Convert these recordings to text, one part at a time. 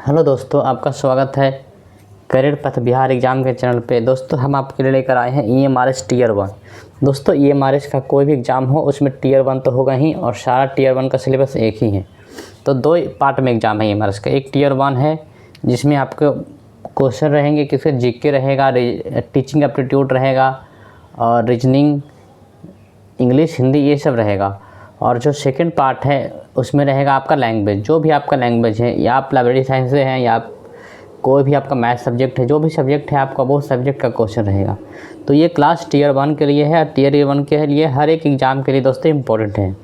Hello दोस्तों, आपका स्वागत है करियर पथ बिहार एग्ज़ाम के चैनल पे। दोस्तों हम आपके लिए लेकर आए हैं EMRS टीयर 1। दोस्तों EMRS का कोई भी एग्ज़ाम हो उसमें टीयर 1 तो होगा ही, और सारा टीयर 1 का सिलेबस एक ही है। तो दो पार्ट में एग्ज़ाम है EMRS का। एक टीयर 1 है जिसमें आपके क्वेश्चन रहेंगे, किसी GK रहेगा, टीचिंग एप्टीट्यूड रहेगा और रीजनिंग, इंग्लिश, हिंदी, ये सब रहेगा। और जो सेकंड पार्ट है उसमें रहेगा आपका लैंग्वेज, जो भी आपका लैंग्वेज है, या आप लाइब्रेरी साइंस से हैं या कोई भी आपका मैथ सब्जेक्ट है, जो भी सब्जेक्ट है आपका वो सब्जेक्ट का क्वेश्चन रहेगा। तो ये क्लास टीयर 1 के लिए है। टीयर 1 के लिए हर एक एग्ज़ाम के लिए दोस्तों इम्पोर्टेंट है।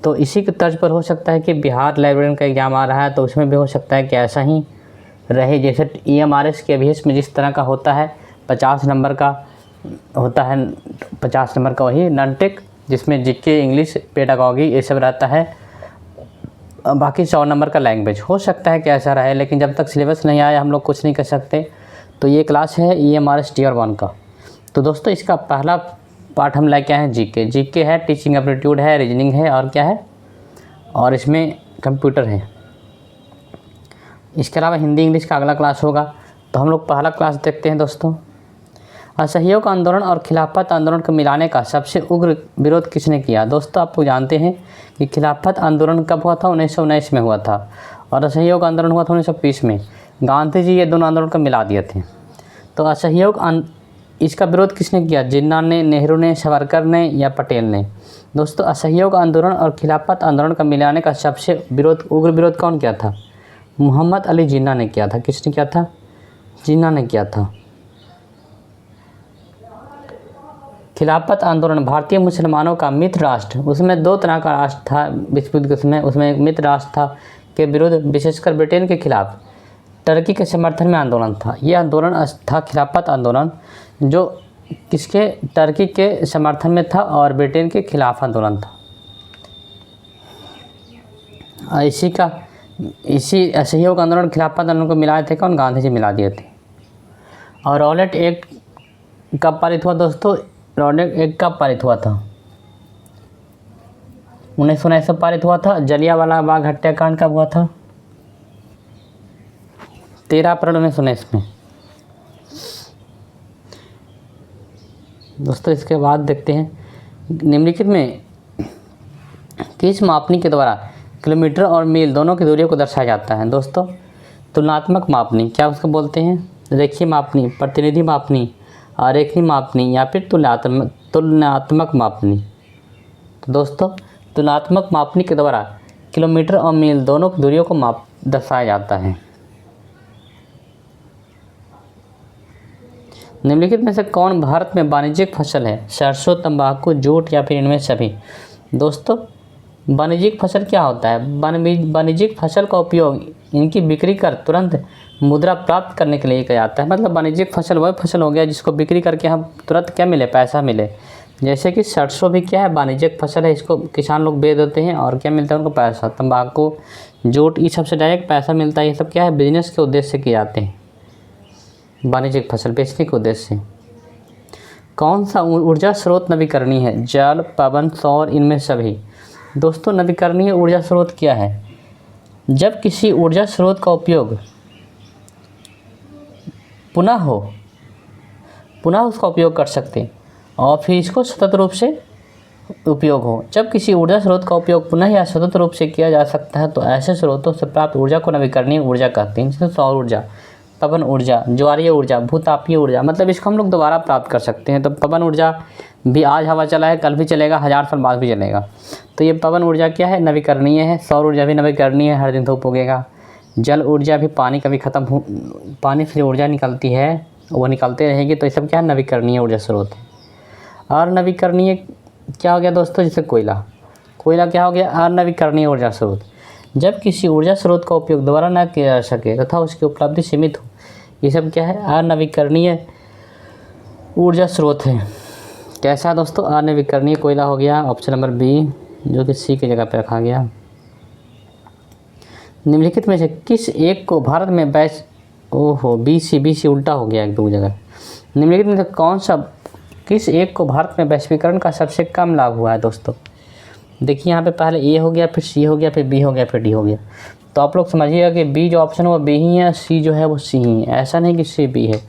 तो इसी के तर्ज पर हो सकता है कि बिहार लाइब्रेरियन का एग्ज़ाम आ रहा है तो उसमें भी हो सकता है कि ऐसा ही रहे, जैसे EMRS के अभ्यास में जिस तरह का होता है। 50 नंबर का होता है, 50 नंबर का वही नॉन-टेक, जिसमें GK, इंग्लिश, पेडागॉजी ये सब रहता है। बाकी 100 नंबर का लैंग्वेज हो सकता है कि ऐसा रहे, लेकिन जब तक सिलेबस नहीं आया हम लोग कुछ नहीं कर सकते। तो ये क्लास है EMRS टीयर 1 का। तो दोस्तों इसका पहला पार्ट हम लेके आए हैं GK है, टीचिंग एप्टीट्यूड है, रीजनिंग है और क्या है, और इसमें कंप्यूटर है। इसके अलावा हिंदी इंग्लिश का अगला क्लास होगा। तो हम लोग पहला क्लास देखते हैं दोस्तों। असहयोग आंदोलन और खिलाफत आंदोलन को मिलाने का सबसे उग्र विरोध किसने किया? दोस्तों आप लोग जानते हैं कि खिलाफत आंदोलन कब हुआ था? 1919 में हुआ था, और असहयोग आंदोलन हुआ था 1920 में। गांधी जी ये दोनों आंदोलन को मिला दिए थे। तो इसका विरोध किसने किया? जिन्ना ने, नेहरू ने, सावरकर ने या पटेल ने? दोस्तों असहयोग आंदोलन और खिलाफत आंदोलन का मिलाने का सबसे उग्र विरोध कौन किया था? मोहम्मद अली जिन्ना ने किया था। किसने किया था? जिन्ना ने किया था। खिलाफत आंदोलन भारतीय मुसलमानों का मित्र राष्ट्र, उसमें दो तरह का राष्ट्र था विश्व युद्ध के समय। उसमें एक मित्र राष्ट्र था के विरुद्ध, विशेषकर ब्रिटेन के खिलाफ टर्की के समर्थन में आंदोलन था। यह आंदोलन था खिलाफत आंदोलन, जो किसके? टर्की के समर्थन में था और ब्रिटेन के खिलाफ आंदोलन था। इसी असहयोग आंदोलन खिलाफत आंदोलन को मिलाए थे कौन? गांधी जी मिला दिए थे। और रॉलेट एक्ट कब पारित हुआ दोस्तों? रॉलेट एक्ट कब पारित हुआ था? 1919 में पारित हुआ था। जलियांवाला बाग हत्याकांड कब हुआ था? 13 अप्रैल 1919 में। दोस्तों इसके बाद देखते हैं निम्नलिखित में किस मापनी के द्वारा किलोमीटर और मील दोनों की दूरियों को दर्शाया जाता है? दोस्तों तुलनात्मक मापनी, क्या उसको बोलते हैं? रेखीय मापनी, प्रतिनिधि मापनी, आरेखीय मापनी या फिर तुलनात्मक मापनी। तो दोस्तों तुलनात्मक मापनी के द्वारा किलोमीटर और मील दोनों की दूरियों को दर्शाया जाता है। निम्नलिखित में से कौन भारत में वाणिज्यिक फसल है? सरसों, तंबाकू, जूट या फिर इनमें सभी? दोस्तों वाणिज्यिक फसल क्या होता है? वाणिज्यिक फसल का उपयोग इनकी बिक्री कर तुरंत मुद्रा प्राप्त करने के लिए किया जाता है। मतलब वाणिज्यिक फसल वह फसल हो गया जिसको बिक्री करके हम तुरंत क्या मिले? पैसा मिले। जैसे कि सरसों भी क्या है? वाणिज्यिक फसल है, इसको किसान लोग बेच देते हैं और क्या मिलता है उनको? पैसा। तंबाकू, जूट, ये सबसे डायरेक्ट पैसा मिलता है। ये सब क्या है? बिजनेस के उद्देश्य से किए जाते हैं, वाणिज्यिक फसल बेचने के उद्देश्य से। कौन सा ऊर्जा स्रोत नवीकरणीय है? जल, पवन, सौर, इनमें सभी? दोस्तों नवीकरणीय ऊर्जा स्रोत क्या है? जब किसी ऊर्जा स्रोत का उपयोग पुनः उसका उपयोग कर सकते हैं और फिर इसको सतत रूप से उपयोग हो। जब किसी ऊर्जा स्रोत का उपयोग पुनः या सतत रूप से किया जा सकता है तो ऐसे स्रोतों से प्राप्त ऊर्जा को नवीकरणीय ऊर्जा कहते हैं। जैसे सौर ऊर्जा, पवन ऊर्जा, ज्वारीय ऊर्जा, भूतापीय ऊर्जा, मतलब इसको हम लोग दोबारा प्राप्त कर सकते हैं। तो पवन ऊर्जा भी आज हवा चला है, कल भी चलेगा, 1000 साल बाद भी चलेगा। तो ये पवन ऊर्जा क्या है? नवीकरणीय है। सौर ऊर्जा भी नवीकरणीय है, हर दिन धूप उगेगा। जल ऊर्जा भी पानी कभी पानी से ऊर्जा निकलती है वो निकलते रहेगी। तो ये सब क्या है? नवीकरणीय ऊर्जा स्रोत है। और नवीकरणीय क्या हो गया दोस्तों? जैसे कोयला क्या हो गया? अनवीकरणीय ऊर्जा स्रोत। जब किसी ऊर्जा स्रोत का उपयोग दोबारा न किया जा सके तथा उसकी उपलब्धि सीमित हो, ये सब क्या है? अनवीकरणीय ऊर्जा स्रोत है। कैसा दोस्तों? अनवीकरणीय कोयला हो गया, ऑप्शन नंबर बी, जो कि सी की जगह पे रखा गया। निम्नलिखित में से किस एक को भारत में बीसी उल्टा हो गया एक दो जगह। निम्नलिखित में से किस एक को भारत में वैश्वीकरण का सबसे कम लाभ हुआ है? दोस्तों देखिए यहाँ पे पहले ए हो गया, फिर सी हो गया, फिर बी हो गया, फिर डी हो गया। तो आप लोग समझिएगा कि बी जो ऑप्शन है वो बी ही है, सी जो है वो सी ही है, ऐसा नहीं कि सी बी है।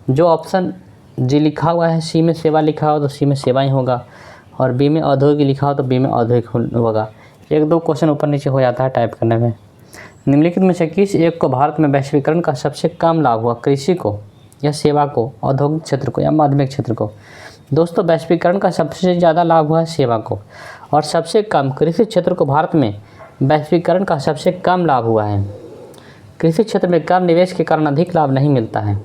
जो ऑप्शन जी लिखा हुआ है, सी में सेवा लिखा हो तो सी में सेवा ही होगा, और बी में औद्योगिक लिखा हो तो बी में औद्योगिक होगा। एक दो क्वेश्चन ऊपर नीचे हो जाता है टाइप करने में। निम्नलिखित में से किस एक को भारत में वैश्वीकरण का सबसे कम लाभ हुआ, कृषि को या सेवा को, औद्योगिक क्षेत्र को या माध्यमिक क्षेत्र को? दोस्तों वैश्वीकरण का सबसे ज़्यादा लाभ हुआ है सेवा को, और सबसे कम कृषि क्षेत्र को भारत में वैश्वीकरण का सबसे कम लाभ हुआ है। कृषि क्षेत्र में कम निवेश के कारण अधिक लाभ नहीं मिलता है।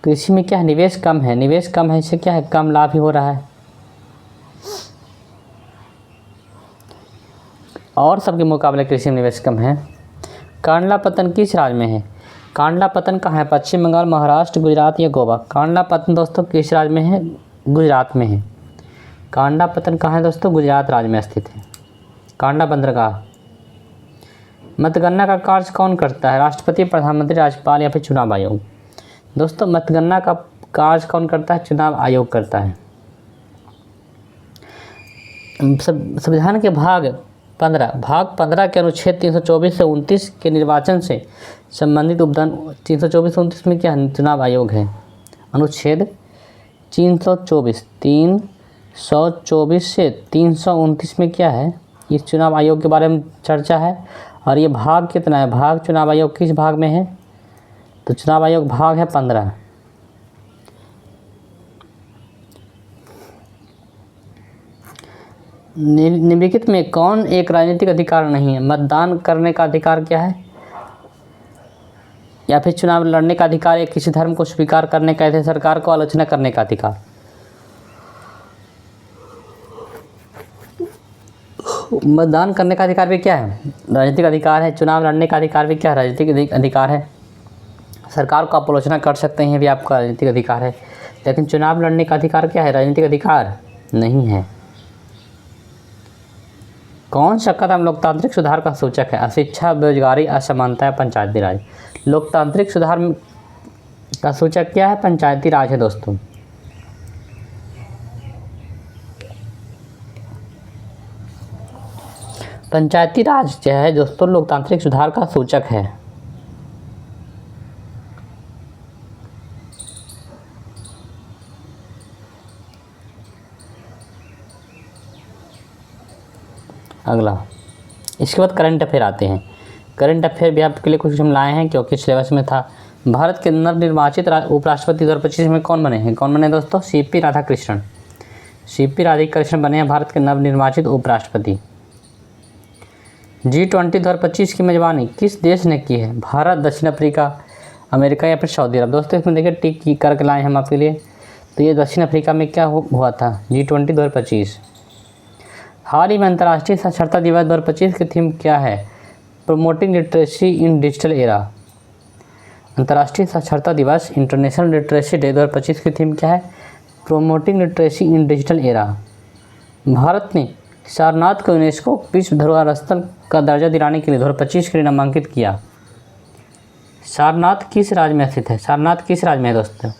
कृषि में क्या है, निवेश कम है, निवेश कम है, इससे क्या है, कम लाभ ही हो रहा है। और सबके मुकाबले कृषि में निवेश कम है। कांडला पतन किस राज्य में है? कांडला पतन कहाँ है? पश्चिम बंगाल, महाराष्ट्र, गुजरात या गोवा? कांडला पतन दोस्तों किस राज्य में है? गुजरात में है। कांडला पतन कहाँ है दोस्तों? गुजरात राज्य में स्थित है। कांडला बंदरगाह। मतगणना का कार्य कौन करता है? राष्ट्रपति, प्रधानमंत्री, राज्यपाल या फिर चुनाव आयोग? दोस्तों मतगणना का कार्य कौन करता है? चुनाव आयोग करता है। संविधान के भाग 15 के अनुच्छेद 324 से 29 के निर्वाचन से संबंधित उपदान 324-29 में क्या है? चुनाव आयोग है। अनुच्छेद 324 से 329 में क्या है? इस चुनाव आयोग के बारे में चर्चा है। और ये भाग कितना है? भाग चुनाव आयोग किस भाग में है? तो चुनाव आयोग भाग है 15। निम्नलिखित में कौन एक राजनीतिक अधिकार नहीं है? मतदान करने का अधिकार क्या है, या फिर चुनाव लड़ने का अधिकार, या किसी धर्म को स्वीकार करने का, ऐसे सरकार को आलोचना करने का अधिकार? मतदान करने का अधिकार भी क्या है? राजनीतिक अधिकार है। चुनाव लड़ने का अधिकार भी क्या है? राजनीतिक अधिकार है। सरकार को आप आलोचना कर सकते हैं, भी आपका राजनीतिक अधिकार है। लेकिन चुनाव लड़ने का अधिकार क्या है? राजनीतिक अधिकार नहीं है। कौन सा कदम लोकतांत्रिक सुधार का सूचक है? अशिक्षा, बेरोजगारी, असमानता, पंचायती राज? लोकतांत्रिक सुधार का सूचक क्या है? पंचायती राज है दोस्तों। पंचायती राज जो है दोस्तों लोकतांत्रिक सुधार का सूचक है। अगला, इसके बाद करंट अफेयर आते हैं। करंट अफेयर भी आपके लिए कुछ हम लाए हैं क्योंकि सिलेबस में था। भारत के नवनिर्वाचित उपराष्ट्रपति 2025 में कौन बने हैं? कौन बने दोस्तों? सीपी राधाकृष्णन। सीपी राधाकृष्णन बने हैं भारत के नवनिर्वाचित उपराष्ट्रपति। G20 2025 की मेजबानी किस देश ने की है? भारत, दक्षिण अफ्रीका, अमेरिका या फिर सऊदी अरब? दोस्तों इसमें देखिए टिक करके लाए हम आपके लिए। तो ये दक्षिण अफ्रीका में क्या हुआ था? G20 2025। हाल ही में अंतर्राष्ट्रीय साक्षरता दिवस 2025 की थीम क्या है? प्रमोटिंग लिटरेसी इन डिजिटल एरा। अंतर्राष्ट्रीय साक्षरता दिवस, इंटरनेशनल लिटरेसी डे 2025 की थीम क्या है? प्रमोटिंग लिटरेसी इन डिजिटल एरा। भारत ने सारनाथ को यूनेस्को विश्व धरोहर स्थल का दर्जा दिलाने के लिए 2025 के लिए नामांकित किया। सारनाथ किस राज्य में स्थित है? सारनाथ किस राज्य में है दोस्तों?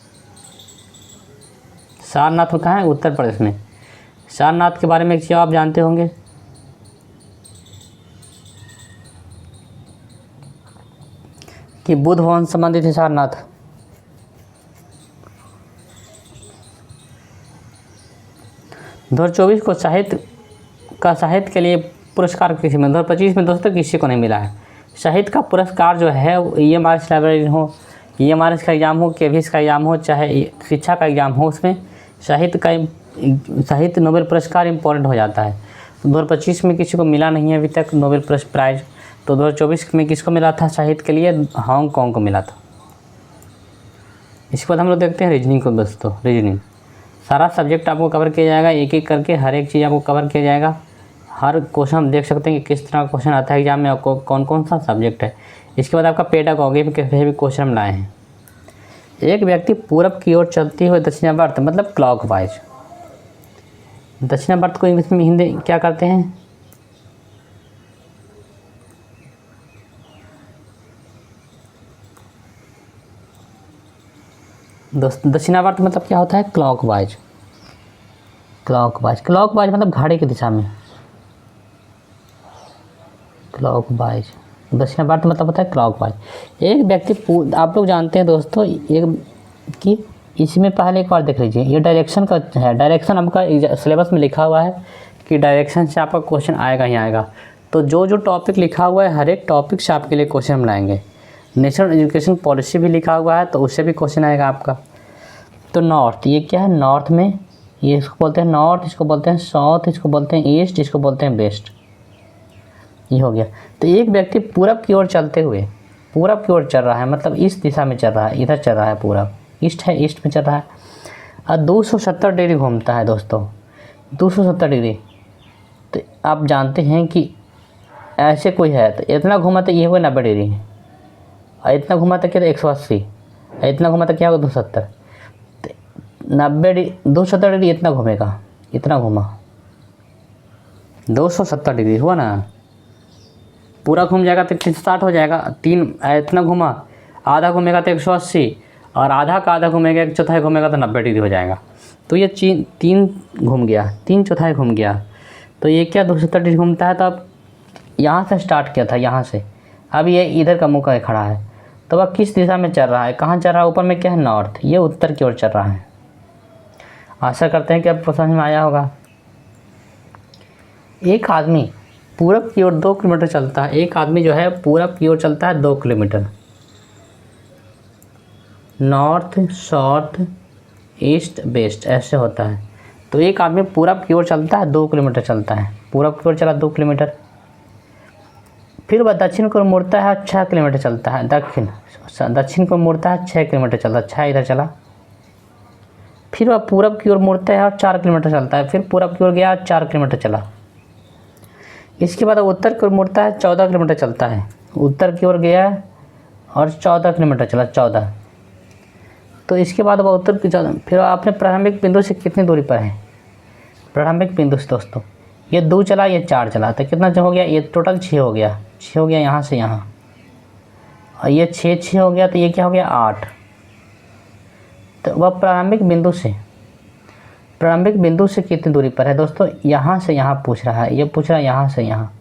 सारनाथ कहाँ है? उत्तर प्रदेश में। सारनाथ के बारे में एक चीज़ आप जानते होंगे, कि बुद्ध भवन संबंधित है सारनाथ। (2024) को साहित्य के लिए पुरस्कार किसी में 2025 में दोस्तों किसी को नहीं मिला है। साहित्य का पुरस्कार जो है EMRS लाइब्रेरी हो, EMRS का एग्ज़ाम हो, KVS का एग्ज़ाम हो, चाहे शिक्षा का एग्ज़ाम हो, उसमें साहित्य नोबेल पुरस्कार इम्पोर्टेंट हो जाता है। तो 2025 में किसी को मिला नहीं है अभी तक नोबेल प्राइज़। तो 2024 में किसको मिला था साहित्य के लिए? हांगकांग को मिला था। इसके बाद हम लोग देखते हैं रीजनिंग को दोस्तों। रीजनिंग सारा सब्जेक्ट आपको कवर किया जाएगा, एक एक करके हर एक चीज़ आपको कवर किया जाएगा। हर क्वेश्चन हम देख सकते हैं कि किस तरह का क्वेश्चन आता है एग्जाम में, आपको कौन कौन सा सब्जेक्ट है। इसके बाद आपका पेडागॉजी में कैसे भी क्वेश्चन हम लाए हैं। एक व्यक्ति पूरब की ओर चलती हुई दक्षिणावर्त मतलब क्लॉकवाइज। दक्षिणावर्त को इंग्लिश में हिंदी क्या करते हैं? दक्षिणावर्त मतलब क्या होता है? क्लॉकवाइज। क्लॉकवाइज मतलब घड़ी की दिशा में। क्लॉकवाइज, दक्षिणावर्त मतलब होता है क्लॉकवाइज। एक व्यक्ति, आप लोग जानते हैं दोस्तों एक कि इसमें पहले एक बार देख लीजिए, ये डायरेक्शन का है। डायरेक्शन आपका सिलेबस में लिखा हुआ है कि डायरेक्शन से आपका क्वेश्चन आएगा ही आएगा। तो जो जो टॉपिक लिखा हुआ है हर एक टॉपिक से आपके लिए क्वेश्चन हम लाएंगे। नेशनल एजुकेशन पॉलिसी भी लिखा हुआ है तो उससे भी क्वेश्चन आएगा आपका। तो नॉर्थ, ये क्या है, नॉर्थ में ये इसको बोलते हैं नॉर्थ, इसको बोलते हैं साउथ, इसको बोलते हैं ईस्ट, इसको बोलते हैं वेस्ट। ये हो गया। तो एक व्यक्ति पूरब की ओर चलते हुए, पूरब की ओर चल रहा है मतलब इस दिशा में चल रहा है, इधर चल रहा है, पूरब ईस्ट है, ईस्ट में चल रहा है और 270 डिग्री घूमता है दोस्तों, 270 डिग्री। तो आप जानते हैं कि ऐसे कोई है तो इतना घूमा तो ये होगा 90 डिग्री, और इतना घुमा तो क्या 180, इतना घुमा तो क्या होगा 270। 270 डिग्री इतना घूमेगा, इतना घुमा 270 डिग्री हुआ ना, पूरा घूम जाएगा तो 360 हो जाएगा। इतना घुमा, आधा घूमेगा तो 180, और आधा का आधा घूमेगा, एक चौथाई घूमेगा तो 90 डिग्री हो जाएगा। तो ये तीन घूम गया, 3/4 घूम गया। तो ये क्या 270 डिग्री घूमता है। तो अब यहाँ से स्टार्ट किया था, यहाँ से, अब ये इधर का मुँह करके खड़ा है। तो अब किस दिशा में चल रहा है, कहाँ चल रहा है, ऊपर में क्या है नॉर्थ, ये उत्तर की ओर चल रहा है। आशा करते हैं कि आपको समझ में आया होगा। एक आदमी पूरब की ओर 2 किलोमीटर चलता है, एक आदमी जो है पूरब की ओर चलता है 2 kilometre, north south east west ऐसे होता है। तो एक आदमी पूरब की ओर चलता है 2 किलोमीटर चलता है, पूरब की ओर चला 2 किलोमीटर, फिर वह दक्षिण को मुड़ता है 6 किलोमीटर चलता है, दक्षिण को मुड़ता है 6 किलोमीटर चलता है, 6 इधर चला, फिर वह पूरब की ओर मुड़ता है और 4 किलोमीटर चलता है, फिर पूरब की ओर गया 4 किलोमीटर चला। इसके बाद उत्तर की ओर मुड़ता है 14 किलोमीटर चलता है, उत्तर की ओर गया और 14 किलोमीटर चला, 14। तो इसके बाद वह उत्तर की 14, फिर आपने प्रारंभिक बिंदु से कितनी दूरी पर है, प्रारंभिक बिंदु से दोस्तों ये 2 चला, ये 4 चला, तो कितना हो गया, ये टोटल 6 हो गया, 6 हो गया यहाँ से यहाँ, और ये 6 हो गया, तो ये क्या हो गया 8। तो वह प्रारंभिक बिंदु से कितनी दूरी पर है दोस्तों, यहाँ से यहाँ पूछ रहा है, ये पूछ रहा है यहाँ से यहाँ,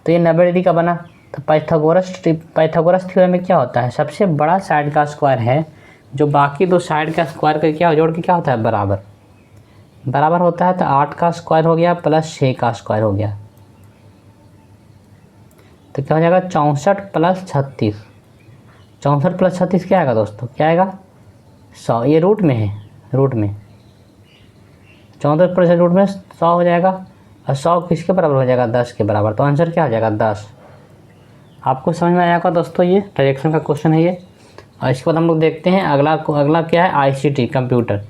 तो ये 90 डिग्री का बना। तो पाइथागोरस थ्योरम में क्या होता है, सबसे बड़ा साइड का स्क्वायर है जो बाकी 2 साइड का स्क्वायर का क्या जोड़ के क्या होता है, बराबर होता है। तो 8 का स्क्वायर हो गया प्लस 6 का स्क्वायर हो गया, तो क्या हो जाएगा 64 प्लस 36, 64 प्लस 36 क्या आएगा दोस्तों, क्या आएगा 100। ये रूट में है, रूट में 64% रूट में 100 हो जाएगा, और 100 किसके बराबर हो जाएगा, 10 के बराबर। तो आंसर क्या हो जाएगा 10। आपको समझ में आया होगा दोस्तों, ये डायरेक्शन का क्वेश्चन है ये। और इसके बाद हम लोग देखते हैं अगला क्या है, ICT कंप्यूटर।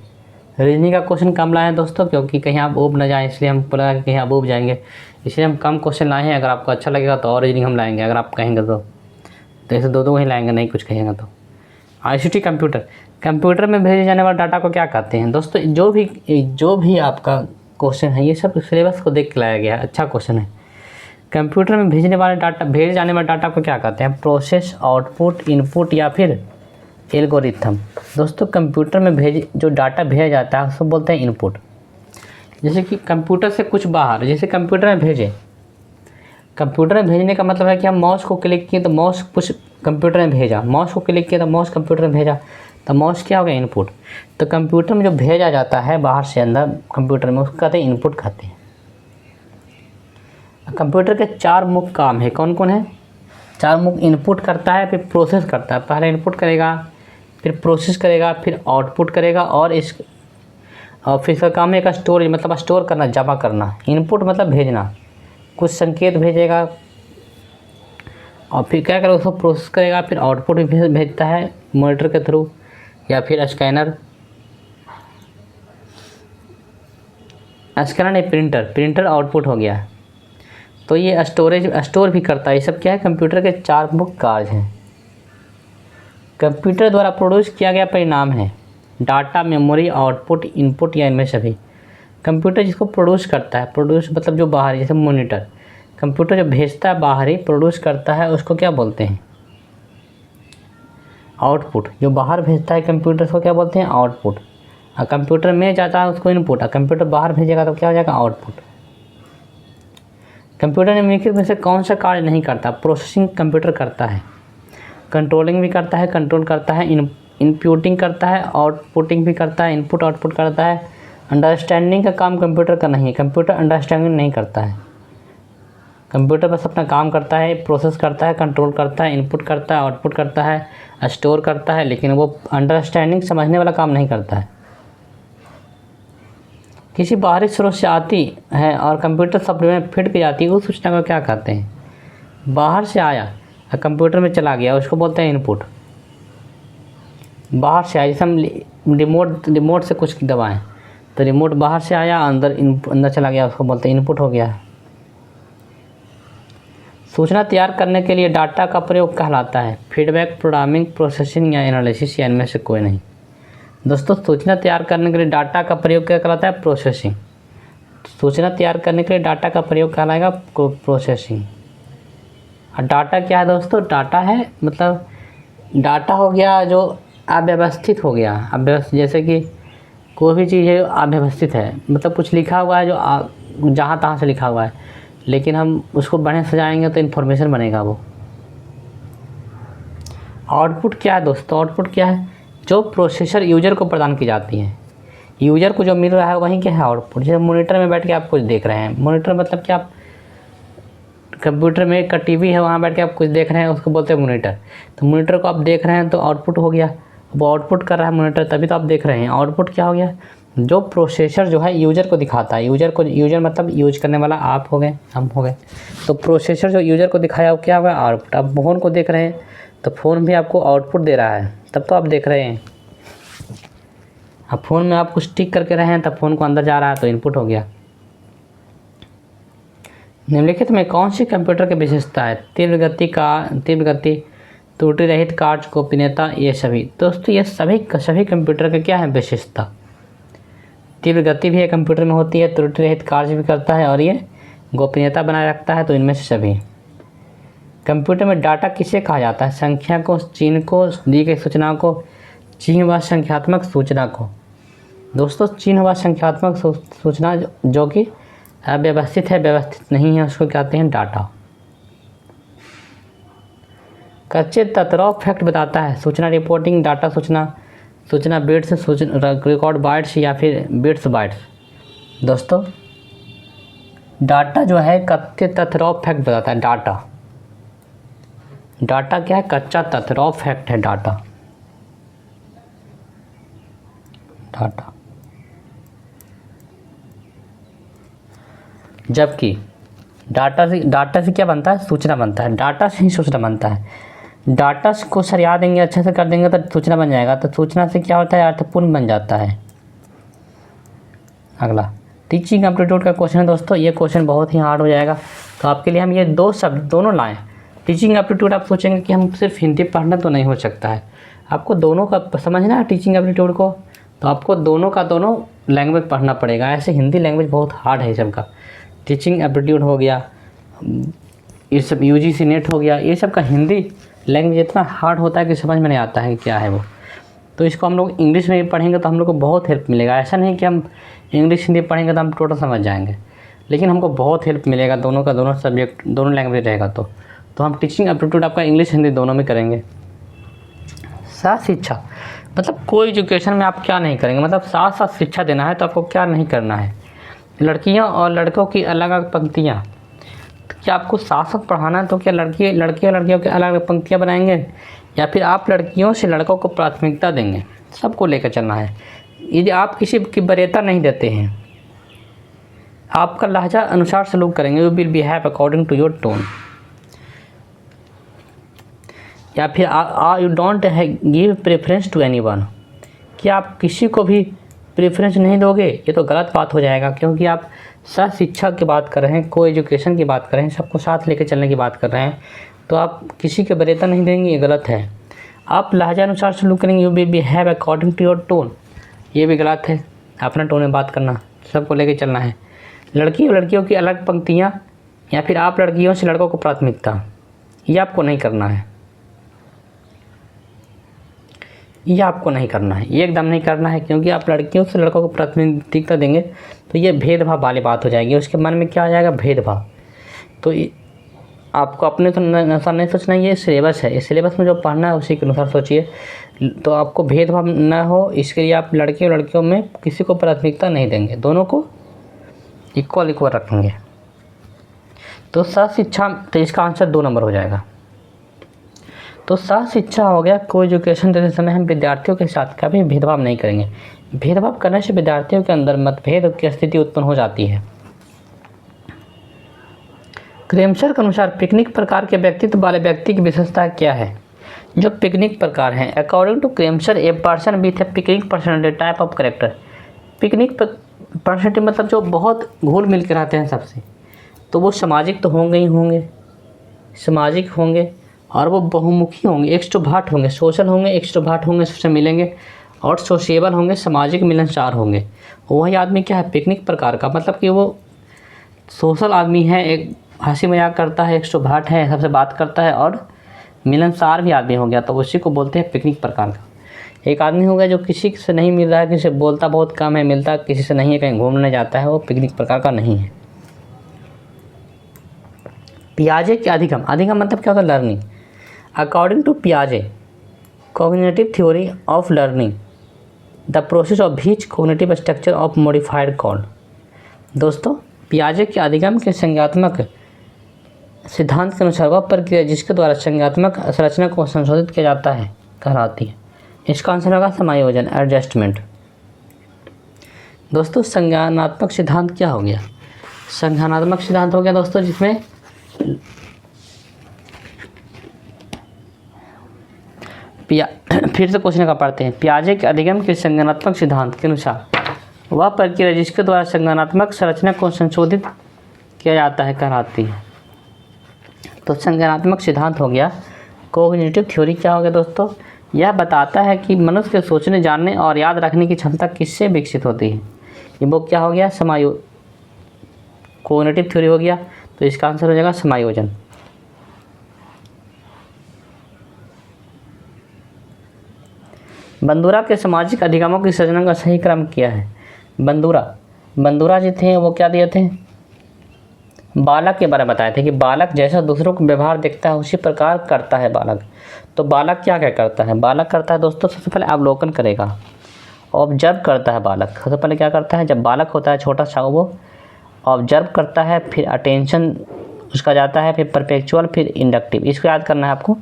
रीजनिंग का क्वेश्चन कम लाए हैं दोस्तों, क्योंकि कहीं आप ऊब न जाएँ, इसलिए हम बोला कि कहीं आप ऊब जाएंगे, इसलिए हम कम क्वेश्चन लाए हैं। अगर आपको अच्छा लगेगा तो और रीजनिंग हम लाएंगे, अगर आप कहेंगे तो ऐसे 2 ही लाएंगे, नहीं कुछ कहेंगे तो। ICT कंप्यूटर में भेजे जाने वाले डाटा को क्या कहते हैं दोस्तों, जो भी आपका क्वेश्चन है ये सब सिलेबस को देख के लाया गया है, अच्छा क्वेश्चन है। कंप्यूटर में भेजे जाने वाले डाटा को क्या कहते हैं, प्रोसेस, आउटपुट, इनपुट या फिर एल्गोरिथम। दोस्तों कंप्यूटर में जो डाटा भेजा जाता है उसको बोलते हैं इनपुट। जैसे कि कंप्यूटर से कुछ बाहर, जैसे कंप्यूटर में भेजने का मतलब है कि हम माउस को क्लिक किए तो माउस कुछ कंप्यूटर में भेजा, माउस को क्लिक किया तो माउस कंप्यूटर में भेजा, तो माउस क्या हो गया, इनपुट। तो कंप्यूटर में जो भेजा जाता है बाहर से अंदर कंप्यूटर में, उसको कहते हैं इनपुट कहते हैं। कंप्यूटर के 4 मुख्य काम है, कौन कौन है, 4 मुख्य। इनपुट करता है, फिर प्रोसेस करता है, पहले इनपुट करेगा, फिर प्रोसेस करेगा, फिर आउटपुट करेगा, और फिर इसका काम है एक स्टोरेज, मतलब स्टोर करना, जमा करना। इनपुट मतलब भेजना, कुछ संकेत भेजेगा, और फिर क्या करेगा, उसको प्रोसेस करेगा, फिर आउटपुट भी भेजता है मॉनिटर के थ्रू या फिर स्कैनर नहीं, प्रिंटर आउटपुट हो गया। तो ये स्टोर भी करता है। ये सब क्या है, कंप्यूटर के 4 मुख्य कार्य हैं। कंप्यूटर द्वारा प्रोड्यूस किया गया परिणाम है डाटा, मेमोरी, आउटपुट, इनपुट या इनमें सभी। कंप्यूटर जिसको प्रोड्यूस करता है, प्रोड्यूस मतलब जो बाहरी, जैसे मॉनिटर, कंप्यूटर जो भेजता है बाहरी, प्रोड्यूस करता है, उसको क्या बोलते हैं, आउटपुट। जो बाहर भेजता है कंप्यूटर को क्या बोलते हैं, आउटपुट। और कंप्यूटर में जाता है उसको इनपुट, और कंप्यूटर बाहर भेजेगा तो क्या हो जाएगा, आउटपुट। कंप्यूटर निम्नलिखित में से कौन सा कार्य नहीं करता? प्रोसेसिंग कंप्यूटर करता है, कंट्रोलिंग भी करता है, कंट्रोल करता है, इनपुटिंग करता है, आउटपुटिंग भी करता है, इनपुट आउटपुट करता है। अंडरस्टैंडिंग का काम कंप्यूटर का नहीं है, कंप्यूटर अंडरस्टैंडिंग नहीं करता है। कंप्यूटर बस अपना काम करता है, प्रोसेस करता है, कंट्रोल करता है, इनपुट करता है, आउटपुट करता है, स्टोर करता है, लेकिन वो अंडरस्टैंडिंग समझने वाला काम नहीं करता है। किसी बाहरी स्रोत से आती है और कंप्यूटर सॉफ्टवेयर में फिट की जाती है, उस सूचना को क्या कहते हैं? बाहर से आया और कंप्यूटर में चला गया, उसको बोलते हैं इनपुट। बाहर से आया, जैसे हम रिमोट से कुछ दबाएं तो रिमोट बाहर से आया, अंदर चला गया, उसको बोलते हैं इनपुट हो गया। सूचना तैयार करने के लिए डाटा का प्रयोग कहलाता है फीडबैक, प्रोग्रामिंग, प्रोसेसिंग या एनालिसिस, या इनमें से कोई नहीं। दोस्तों, सूचना तैयार करने के लिए डाटा का प्रयोग क्या कहलाता है? प्रोसेसिंग। सूचना तैयार करने के लिए डाटा का प्रयोग कहलाएगा प्रोसेसिंग। और डाटा क्या है दोस्तों? डाटा है मतलब डाटा हो गया जो अव्यवस्थित हो गया। अव्यवस्थित जैसे कि कोई भी चीज़ है अव्यवस्थित है, मतलब कुछ लिखा हुआ है जो जहाँ तहाँ से लिखा हुआ है, लेकिन हम उसको बढ़िया सजाएंगे तो इन्फॉर्मेशन बनेगा वो। आउटपुट क्या है दोस्तों? आउटपुट क्या है? जो प्रोसेसर यूज़र को प्रदान की जाती है। यूज़र को जो मिल रहा है वहीं क्या है? आउटपुट। जैसे मॉनिटर में बैठ के आप कुछ देख रहे हैं, मॉनिटर मतलब क्या? आप कंप्यूटर में एक टीवी है, वहाँ बैठ के आप कुछ देख रहे हैं, उसको बोलते हैं मॉनिटर। तो मॉनिटर को आप देख रहे हैं तो आउटपुट हो गया। वो आउटपुट कर रहा है मॉनिटर, तभी तो आप देख रहे हैं। आउटपुट क्या हो गया? जो प्रोसेसर जो है यूज़र को दिखाता है। यूज़र मतलब यूज करने वाला आप हो गए, हम हो गए। तो प्रोसेसर जो यूज़र को दिखाया वो क्या हुआ? आउटपुट। आप फ़ोन को देख रहे हैं तो फ़ोन भी आपको आउटपुट दे रहा है, तब तो आप देख रहे हैं। अब फ़ोन में आप कुछ टिक करके रहे हैं तब फ़ोन को अंदर जा रहा है तो इनपुट हो गया। निम्नलिखित में कौन सी कंप्यूटर की विशेषता है? तीव्र गति, त्रुटि रहित कार्य, गोपनीयता, ये सभी। दोस्तों, ये सभी कंप्यूटर के क्या है? विशेषता। तीव्र गति भी है कंप्यूटर में होती है, त्रुटि रहित कार्य भी करता है, और ये गोपनीयता बनाए रखता है। तो इनमें से सभी। कंप्यूटर में डाटा किसे कहा जाता है? संख्या को, चिन्ह को, दी गई सूचना को, चिन्ह व संख्यात्मक सूचना को। दोस्तों, चिन्ह व संख्यात्मक सूचना जो कि अव्यवस्थित है, व्यवस्थित नहीं है, उसको कहते हैं डाटा। कच्चे तत्व फैक्ट बताता है सूचना रिपोर्टिंग, डाटा सूचना बिट्स, सूचना रिकॉर्ड बाइट्स या फिर बिट्स बाइट्स। दोस्तों, डाटा जो है कच्चे तत्व फैक्ट बताता है। डाटा क्या है? कच्चा तत्व फैक्ट है डाटा। जबकि डाटा से क्या बनता है? सूचना बनता है। डाटा से ही सूचना बनता है। डाटा को सरिया देंगे, अच्छे से कर देंगे तो सूचना बन जाएगा। तो सूचना से क्या होता है? अर्थपूर्ण बन जाता है। अगला टीचिंग एप्टीट्यूड का क्वेश्चन है दोस्तों। ये क्वेश्चन बहुत ही हार्ड हो जाएगा, तो आपके लिए हम ये दो शब्द दोनों लाएँ। टीचिंग एप्टीट्यूड आप सोचेंगे कि हम सिर्फ हिंदी पढ़ना तो नहीं हो सकता है, आपको दोनों का समझना है टीचिंग एप्टीट्यूड को, तो आपको दोनों का दोनों लैंग्वेज पढ़ना पड़ेगा। ऐसे हिंदी लैंग्वेज बहुत हार्ड है सबका। टीचिंग एप्टीट्यूड हो गया, ये सब यूजीसी नेट हो गया, ये सब का हिंदी लैंग्वेज इतना हार्ड होता है कि समझ में नहीं आता है कि क्या है वो। तो इसको हम लोग इंग्लिश में पढ़ेंगे तो हम लोग को बहुत हेल्प मिलेगा। ऐसा नहीं कि हम इंग्लिश हिंदी पढ़ेंगे तो हम टोटल समझ जाएंगे, लेकिन हमको बहुत हेल्प मिलेगा। दोनों का दोनों सब्जेक्ट, दोनों लैंग्वेज रहेगा तो हम टीचिंग एप्टीट्यूड आपका इंग्लिश हिंदी दोनों में करेंगे। साथ शिक्षा मतलब कोई एजुकेशन में आप क्या नहीं करेंगे, मतलब साथ साथ शिक्षा देना है तो आपको क्या नहीं करना है। लड़कियां और लड़कों की अलग अलग पंक्तियाँ, तो क्या आपको साथ साथ पढ़ाना है? तो क्या लड़कियों की अलग अलग पंक्तियाँ बनाएंगे, या फिर आप लड़कियों से लड़कों को प्राथमिकता देंगे? सबको लेकर चलना है। यदि आप किसी की वरीयता नहीं देते हैं, आपका लहजा अनुसार सलूक करेंगे, you will behave according to your tone. या फिर you don't give preference to anyone, कि आप किसी को भी प्रेफरेंस नहीं दोगे, ये तो गलत बात हो जाएगा, क्योंकि आप सह शिक्षा की बात कर रहे हैं, को एजुकेशन की बात कर रहे हैं, सबको साथ लेकर चलने की बात कर रहे हैं, तो आप किसी के वरीयता नहीं देंगे, ये गलत है। आप लहजा अनुसार सलूक करेंगे, you will behave according to your tone, ये भी गलत है। अपना टोन में बात करना, सबको लेकर चलना है। लड़की और लड़कियों की अलग पंक्तियाँ, या फिर आप लड़कियों से लड़कों को प्राथमिकता, ये आपको नहीं करना है। ये आपको नहीं करना है, ये एकदम नहीं करना है, क्योंकि आप लड़कियों से लड़कों को प्राथमिकता देंगे तो ये भेदभाव वाली बात हो जाएगी। उसके मन में क्या आ जाएगा? भेदभाव। तो आपको अपने तो अनुसार नहीं सोचना, ये सिलेबस है, इस सिलेबस में जो पढ़ना है उसी के अनुसार सोचिए। तो आपको भेदभाव ना हो, इसके लिए आप लड़के और लड़कियों में किसी को प्राथमिकता नहीं देंगे, दोनों को इक्वल रखेंगे। तो सहशिक्षा, तो इसका आंसर 2 नंबर हो जाएगा। तो सहशिक्षा हो गया, को एजुकेशन देते समय हम विद्यार्थियों के साथ कभी भेदभाव नहीं करेंगे। भेदभाव करने से विद्यार्थियों के अंदर मतभेद की स्थिति उत्पन्न हो जाती है। क्रेमशर के अनुसार पिकनिक प्रकार के व्यक्तित्व वाले व्यक्ति की विशेषता क्या है? जो पिकनिक प्रकार हैं, according to Kretschmer a person with a pyknic personality type of character. Pyknic personality मतलब जो बहुत घुल मिल के रहते हैं सबसे, तो वो सामाजिक तो होंगे ही होंगे, सामाजिक होंगे और वो बहुमुखी होंगे, एक्सट्रोवर्ट होंगे, सोशल होंगे, एक्सट्रोवर्ट होंगे, सबसे मिलेंगे और सोशिएबल होंगे, सामाजिक मिलनसार होंगे। वही आदमी क्या है पिकनिक प्रकार का, मतलब कि वो सोशल आदमी है, एक हंसी मजाक करता है, एक्सट्रोवर्ट है, सबसे बात करता है और मिलनसार भी आदमी हो गया, तो उसी को बोलते हैं पिकनिक प्रकार का। एक आदमी हो गया जो किसी से नहीं मिल रहा है, किसी से बोलता बहुत कम है, मिलता किसी से नहीं है, कहीं घूमने जाता है, वो पिकनिक प्रकार का नहीं है। पियाजे के अधिगम, अधिगम मतलब क्या होता है? लर्निंग। अकॉर्डिंग टू पियाजे cognitive theory of learning the process of which cognitive structure of modified called. दोस्तों, पियाजे के अधिगम के संज्ञात्मक सिद्धांत के अनुसार वह प्रक्रिया जिसके द्वारा संज्ञात्मक संरचना को संशोधित किया जाता है कहलाती है। इसका आंसर होगा समायोजन, एडजस्टमेंट। दोस्तों, संज्ञानात्मक सिद्धांत क्या हो गया? संज्ञानात्मक सिद्धांत हो गया दोस्तों जिसमें फिर से क्वेश्चन का पढ़ते हैं। पियाजे के अधिगम के संज्ञानात्मक सिद्धांत के अनुसार वह प्रक्रिया जिसके द्वारा संज्ञानात्मक संरचना को संशोधित किया जाता है कहलाती है। तो संज्ञानात्मक सिद्धांत हो गया। कोग्निटिव थ्योरी क्या हो गया दोस्तों? यह बताता है कि मनुष्य के सोचने, जानने और याद रखने की क्षमता किससे विकसित होती है। ये वो क्या हो गया? कोग्निटिव थ्योरी हो गया, तो इसका आंसर हो जाएगा समायोजन। बंदूरा के सामाजिक अधिगमों की सृजना का सही क्रम क्या है? बंदूरा जी थे, वो क्या दिए थे? बालक के बारे में बताए थे कि बालक जैसा दूसरों को व्यवहार देखता है उसी प्रकार करता है बालक। तो बालक क्या क्या करता है? बालक करता है दोस्तों, सबसे पहले अवलोकन करेगा, ऑब्जर्व करता है बालक। सबसे पहले क्या करता है? जब बालक होता है छोटा सा, वो ऑब्जर्व करता है, फिर अटेंशन उसका जाता है, फिर परपेचुअल, फिर इंडक्टिव। इसको याद करना है आपको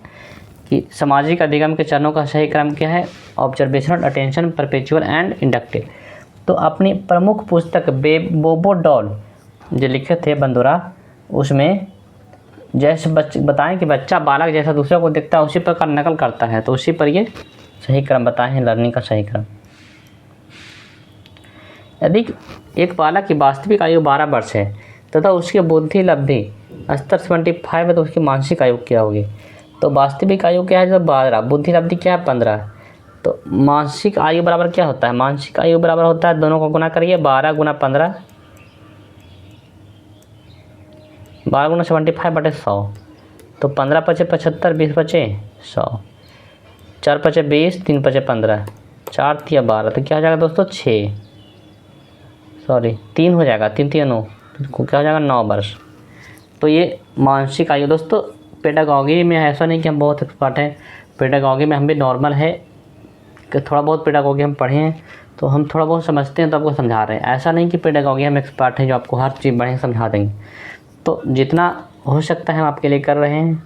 कि सामाजिक अधिगम के चरणों का सही क्रम क्या है? Observational, attention, perpetual and inductive. तो अपनी प्रमुख पुस्तक बोबो डॉल जो लिखे थे बंदूरा, उसमें जैसे बताएं कि बच्चा बालक जैसा दूसरे को देखता है उसी प्रकार नकल करता है, तो उसी पर ये सही क्रम बताए हैं, लर्निंग का सही क्रम। यदि एक बालक की वास्तविक आयु 12 वर्ष है तथा उसकी बुद्धि लब्धि स्तर 75 है, तो उसकी मानसिक आयु क्या होगी? तो वास्तविक आयु क्या है? जो 12, बुद्धि लब्धि क्या है? 15। तो मानसिक आयु बराबर क्या होता है? मानसिक आयु बराबर होता है, दोनों को गुना करिए, 12 गुना 15, 12 गुना 75 बटे 100। तो 15 पचे 75, 20 बचे 100, 4 पचे 20, 3 पचे 15, 4 तिया 12, तो क्या हो जाएगा दोस्तों? 3 हो जाएगा, 3 तिया 9, क्या हो जाएगा? 9 वर्ष। तो ये मानसिक आयु। दोस्तों, पेडागॉजी में ऐसा नहीं कि हम बहुत एक्सपर्ट हैं, पेडागॉजी में हम भी नॉर्मल है कि थोड़ा बहुत पेडागॉजी हम पढ़े हैं, तो हम थोड़ा बहुत समझते हैं तो आपको समझा रहे हैं। ऐसा नहीं कि पेडागॉजी हम एक्सपर्ट हैं जो आपको हर चीज़ बढ़िया समझा देंगे। तो जितना हो सकता है हम आपके लिए कर रहे हैं,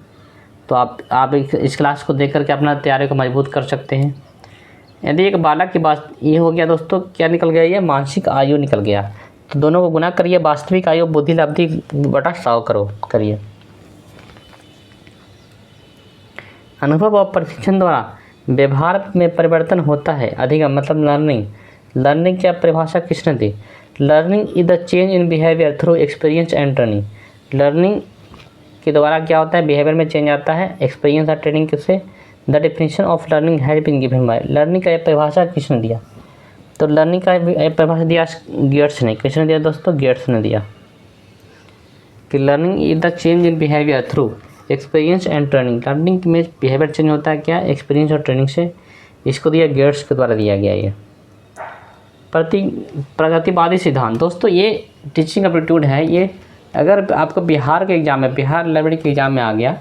तो आप इस क्लास को देख करके अपना तैयारी को मजबूत कर सकते हैं। यदि एक बालक की बात ये हो गया दोस्तों, क्या निकल गया? ये मानसिक आयु निकल गया। तो दोनों को गुना करिए, वास्तविक आयु बुद्धि लब्धि बटा 100 करिए। अनुभव और प्रशिक्षण द्वारा व्यवहार में परिवर्तन होता है। अधिगम मतलब लर्निंग। लर्निंग की परिभाषा किसने दी? Learning is the change in behaviour through experience and training. Learning के द्वारा क्या होता है? बिहेवियर में चेंज आता है, एक्सपीरियंस और ट्रेनिंग किससे? The definition of learning has been given by. लर्निंग का परिभाषा किसने दिया? तो लर्निंग का परिभाषा दिया गेट्स ने। किसने दिया दोस्तों? गेट्स ने दिया कि learning is the change in behaviour through experience and training. Learning में बिहेवियर चेंज होता है क्या? एक्सपीरियंस और ट्रेनिंग से। इसको दिया गेट्स के द्वारा दिया गया। ये प्रगतिवादी सिद्धांत। दोस्तों, ये टीचिंग एप्टीट्यूड है, ये अगर आपको बिहार के एग्ज़ाम में, बिहार लाइब्रेरी के एग्ज़ाम में आ गया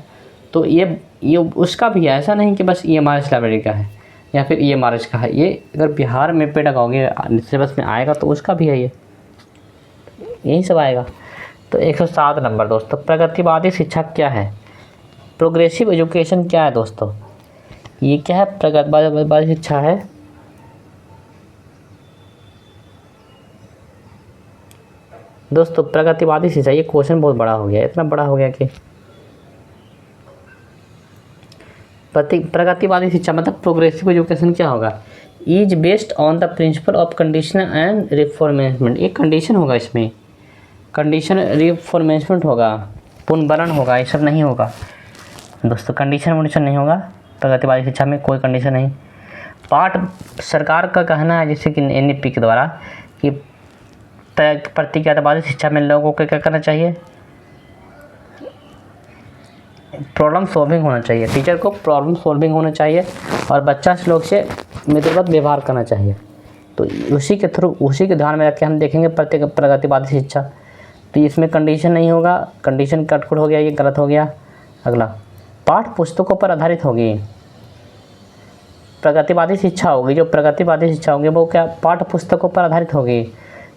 तो ये उसका भी है, ऐसा नहीं कि बस EMRS लाइब्रेरी का है या फिर EMRS का है। ये अगर बिहार में पेडागॉजी सिलेबस में आएगा तो उसका भी है, ये यही सब आएगा। तो 107 नंबर दोस्तों, प्रगतिवादी शिक्षा क्या है? प्रोग्रेसिव एजुकेशन क्या है दोस्तों? ये क्या है? प्रगतिवादी शिक्षा है दोस्तों, प्रगतिवादी शिक्षा। ये क्वेश्चन बहुत बड़ा हो गया, इतना बड़ा हो गया कि प्रगतिवादी शिक्षा मतलब प्रोग्रेसिव एजुकेशन क्या होगा? Is based on the principle of condition and reinforcement. एक कंडीशन होगा, इसमें कंडीशन रिफॉर्मेशमेंट होगा, पुनर्बलन होगा, ये सब नहीं होगा दोस्तों। कंडीशन नहीं होगा प्रगतिवादी शिक्षा में, कोई कंडीशन नहीं। पाठ सरकार का कहना है, जैसे कि NEP के द्वारा, कि प्रगतिवादी शिक्षा में लोगों को क्या करना चाहिए? प्रॉब्लम सॉल्विंग होना चाहिए, टीचर को प्रॉब्लम सॉल्विंग होना चाहिए और बच्चा लोग से मित्रवत व्यवहार करना चाहिए। तो उसी के थ्रू, उसी के ध्यान में रख के हम देखेंगे प्रगतिवादी शिक्षा। तो इसमें कंडीशन नहीं होगा, कंडीशन कटकुट हो गया, ये गलत हो गया। अगला, पाठ पुस्तकों पर आधारित होगी। प्रगतिवादी शिक्षा होगी, जो प्रगतिवादी शिक्षा होगी वो क्या पाठ पुस्तकों पर आधारित होगी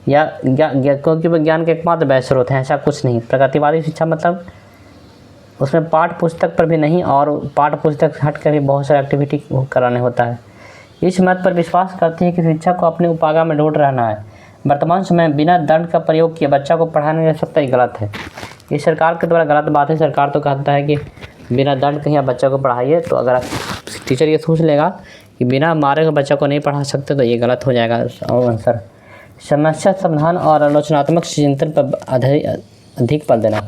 या क्योंकि विज्ञान के एकमात्र वह स्रोत हैं, ऐसा कुछ नहीं। प्रगतिवादी शिक्षा मतलब उसमें पाठ पुस्तक पर भी नहीं और पाठ पुस्तक से हट कर भी बहुत सारी एक्टिविटी कराने होता है। इस मत पर विश्वास करती है कि शिक्षा को अपने उपागा में ढूंढ रहना है। वर्तमान समय में बिना दंड का प्रयोग किए बच्चा को पढ़ाया नहीं जा सकता, ये गलत है। ये सरकार के द्वारा गलत बात है। सरकार तो कहता है कि बिना दंड कहीं आप बच्चा को पढ़ाइए, तो अगर टीचर ये सोच लेगा कि बिना मारे हुए बच्चा को नहीं पढ़ा सकते तो ये गलत हो जाएगा आंसर। समस्या समाधान और आलोचनात्मक चिंतन पर अधिक बल देना।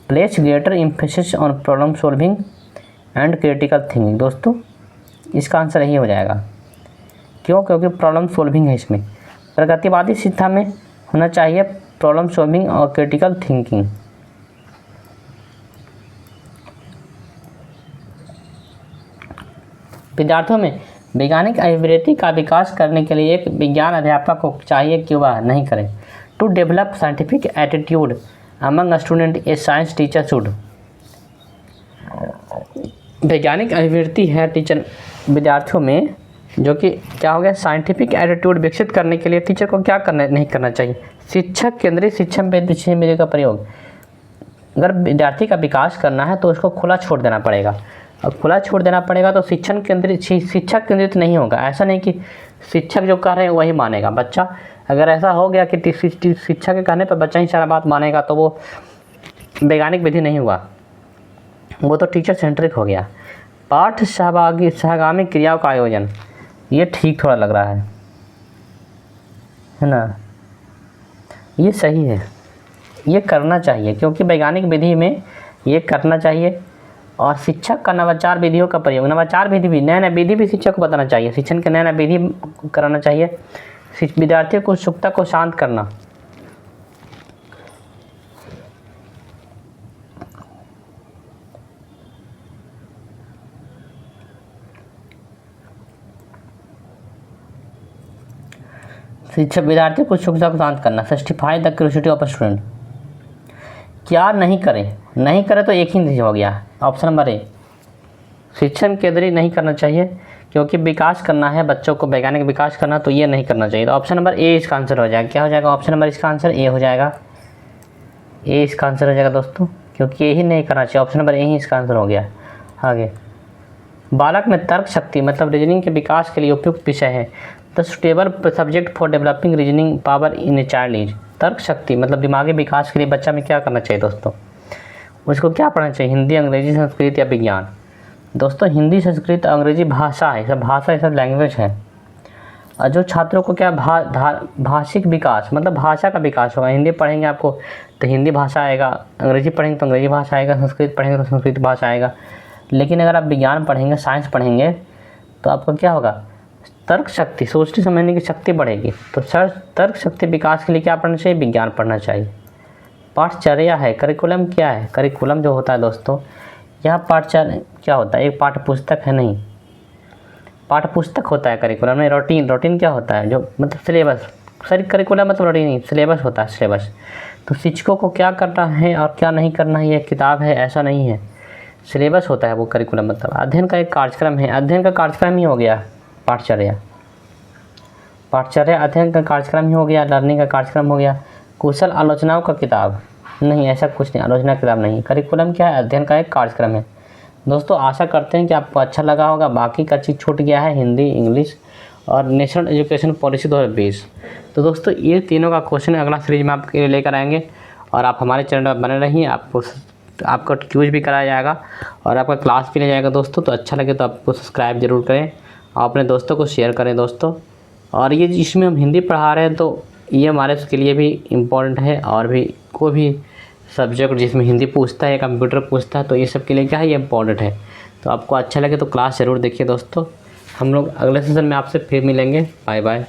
Place greater emphasis on problem solving and critical thinking. दोस्तों इसका आंसर यही हो जाएगा। क्यों? क्योंकि प्रॉब्लम सॉल्विंग है इसमें। प्रगतिवादी शिक्षा में होना चाहिए प्रॉब्लम सॉल्विंग और क्रिटिकल थिंकिंग। विद्यार्थियों में वैज्ञानिक अभिवृत्ति का विकास करने के लिए एक विज्ञान अध्यापक को चाहिए कि वह नहीं करे। To develop scientific attitude among student a science teacher should. वैज्ञानिक अभिवृत्ति है टीचर विद्यार्थियों में, जो कि क्या हो गया, साइंटिफिक एटीट्यूड विकसित करने के लिए टीचर को क्या नहीं करना चाहिए? शिक्षक केंद्रित शिक्षा विधि का प्रयोग। अगर विद्यार्थी का विकास करना है तो उसको खुला छोड़ देना पड़ेगा, और खुला छोड़ देना पड़ेगा तो शिक्षक केंद्रित नहीं होगा। ऐसा नहीं कि शिक्षक जो कह रहे हैं वही मानेगा बच्चा। अगर ऐसा हो गया कि शिक्षक के कहने पर बच्चा ही सारा बात मानेगा तो वो वैज्ञानिक विधि नहीं हुआ, वो तो टीचर सेंट्रिक हो गया। पाठ सहगामी क्रियाओं का आयोजन, ये ठीक थोड़ा लग रहा है ना? ये सही है, ये करना चाहिए क्योंकि वैज्ञानिक विधि में ये करना चाहिए। और शिक्षक का नवाचार विधियों का प्रयोग, नवाचार विधि भी, नया विधि भी शिक्षक को बताना चाहिए। शिक्षण के नया विधि कराना चाहिए। विद्यार्थियों को उत्सुकता को शांत करना। शिक्षक विद्यार्थियों को उत्सुकता को शांत करना। सस्टिफाई द क्यूरियोसिटी ऑफ स्टूडेंट। क्या नहीं करे तो एक ही हो गया, ऑप्शन नंबर ए। शिक्षण केंद्रित नहीं करना चाहिए क्योंकि विकास करना है बच्चों को, वैज्ञानिक विकास करना, तो ये नहीं करना चाहिए। तो ऑप्शन नंबर ए इसका आंसर हो जाएगा। क्या हो जाएगा? ऑप्शन नंबर इसका आंसर ए हो जाएगा। ए इसका आंसर हो जाएगा दोस्तों, क्योंकि यही नहीं करना चाहिए। ऑप्शन नंबर ए ही इसका आंसर हो गया। आगे, बालक में तर्क शक्ति मतलब रीजनिंग के विकास के लिए उपयुक्त विषय है। The suitable subject for developing reasoning power in a child is. तर्क शक्ति मतलब दिमागी विकास के लिए बच्चा में क्या करना चाहिए दोस्तों? उसको क्या पढ़ना चाहिए? हिंदी, अंग्रेजी, संस्कृत या विज्ञान? दोस्तों हिंदी, संस्कृत, अंग्रेजी भाषा है, सब भाषा, ये सब लैंग्वेज है। और जो छात्रों को क्या भाषिक विकास मतलब भाषा का विकास होगा। हिंदी पढ़ेंगे आपको तो हिंदी भाषा आएगा, अंग्रेजी पढ़ेंगे तो अंग्रेजी भाषा आएगा, संस्कृत पढ़ेंगे तो संस्कृत भाषा आएगा। लेकिन अगर आप विज्ञान पढ़ेंगे, साइंस पढ़ेंगे तो आपको क्या होगा? तर्क शक्ति, सोचने समझने की शक्ति बढ़ेगी। तो तर्क शक्ति विकास के लिए क्या पढ़ना चाहिए? विज्ञान पढ़ना चाहिए। पाठचर्या है, करिकुलम क्या है? करिकुलम जो होता है दोस्तों, यहाँ पाठचर्या क्या होता है? एक पाठ्य पुस्तक है नहीं, पाठ्य पुस्तक होता है करिकुलम में। रूटीन क्या होता है? जो मतलब सिलेबस। सॉरी, करिकुलम मतलब रूटीन नहीं, सिलेबस होता है, सिलेबस। तो शिक्षकों को क्या करना है और क्या नहीं करना है, ये किताब है ऐसा नहीं है। सिलेबस होता है वो करिकुलम, मतलब अध्ययन का एक कार्यक्रम है। अध्ययन का कार्यक्रम ही हो गया पाठचर्या। पाठचर्या अध्ययन का कार्यक्रम ही हो गया, लर्निंग का कार्यक्रम हो गया। कुशल आलोचनाओं का किताब नहीं, ऐसा कुछ नहीं, आलोचना किताब नहीं। करिकुलम क्या है? अध्ययन का एक कार्यक्रम है। दोस्तों आशा करते हैं कि आपको अच्छा लगा होगा। बाकी का चीज़ छूट गया है, हिंदी, इंग्लिश और नेशनल एजुकेशन पॉलिसी 2020। तो दोस्तों ये तीनों का क्वेश्चन अगला सीरीज में आपके लिए लेकर आएंगे। और आप हमारे चैनल पर बने रहिए, आपका क्यूज भी कराया जाएगा और आपका क्लास भी लिया जाएगा दोस्तों। तो अच्छा लगे तो आपको सब्सक्राइब जरूर करें और अपने दोस्तों को शेयर करें दोस्तों। और ये इसमें हम हिंदी पढ़ा रहे हैं तो ये हमारे के लिए भी इम्पोर्टेंट है। और भी कोई भी सब्जेक्ट जिसमें हिंदी पूछता है, कंप्यूटर पूछता है, तो ये सब के लिए क्या है, ये इम्पोर्टेंट है। तो आपको अच्छा लगे तो क्लास ज़रूर देखिए दोस्तों। हम लोग अगले सेशन में आपसे फिर मिलेंगे। Bye bye.